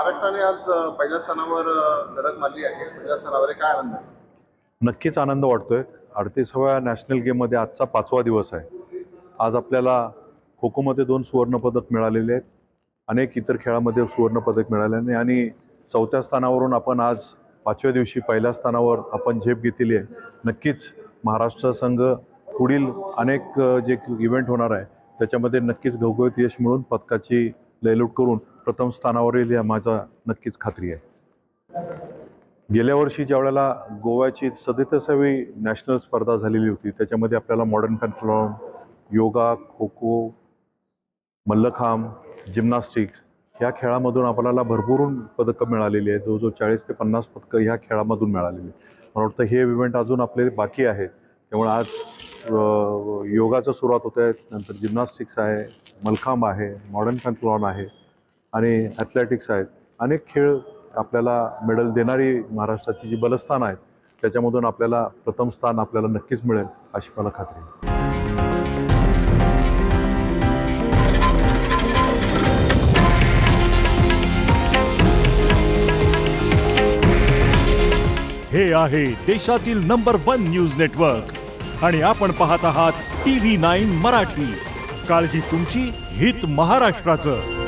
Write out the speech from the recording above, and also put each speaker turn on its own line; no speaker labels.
महाराष्ट्राने आज पहिल्या स्थानावर धडक मारली आहे. पहिल्या स्थानावर काय आनंद आहे?
नक्कीच आनंद वाटतोय. 38व्या नॅशनल गेममध्ये आजचा 5वा दिवस आहे. आज आपल्याला खो खोमध्ये 2 सुवर्णपदक मिळालेले आहेत. अनेक इतर खेळामध्ये सुवर्णपदक मिळाले आणि 4थ्या स्थानावरून आपण आज 5व्या दिवशी पहिल्या स्थानावर आपण झेप घेतलेली आहे. नक्कीच महाराष्ट्र संघ पुढील अनेक जे इव्हेंट होणार आहे त्याच्यामध्ये नक्कीच घवघवीत यश मिळून पदकाची लयलूट करून प्रथम स्थानावर येईल या माझा नक्कीच खात्री आहे. गेल्या वर्षी ज्या वेळेला गोव्याची 37वी नॅशनल स्पर्धा झालेली होती त्याच्यामध्ये आपल्याला मॉडर्न पॅन्थलॉन, योगा, खो खो, मल्लखांब, जिम्नॅस्टिक्स ह्या खेळामधून आपल्याला भरपूर पदकं मिळालेली आहेत. जवळजवळ 40 ते 50 पदकं ह्या खेळामधून मिळालेली आहेत. मला वाटतं हे इव्हेंट अजून आपले बाकी आहेत. त्यामुळे आज योगाचं सुरुवात होत आहे, नंतर जिम्नॅस्टिक्स आहे, मल्लखांब आहे, मॉडर्न पॅन्थलॉन आहे आणि ॲथलेटिक्स आहेत. अनेक खेळ आपल्याला मेडल देणारी महाराष्ट्राची जी बलस्थान आहेत त्याच्यामधून आपल्याला प्रथम स्थान आपल्याला नक्कीच मिळेल अशी मला खात्री आहे.
हे आहे देशातील नंबर 1 न्यूज नेटवर्क आणि आपण पाहत आहात TV9 मराठी. काळजी तुमची, हित महाराष्ट्राचं.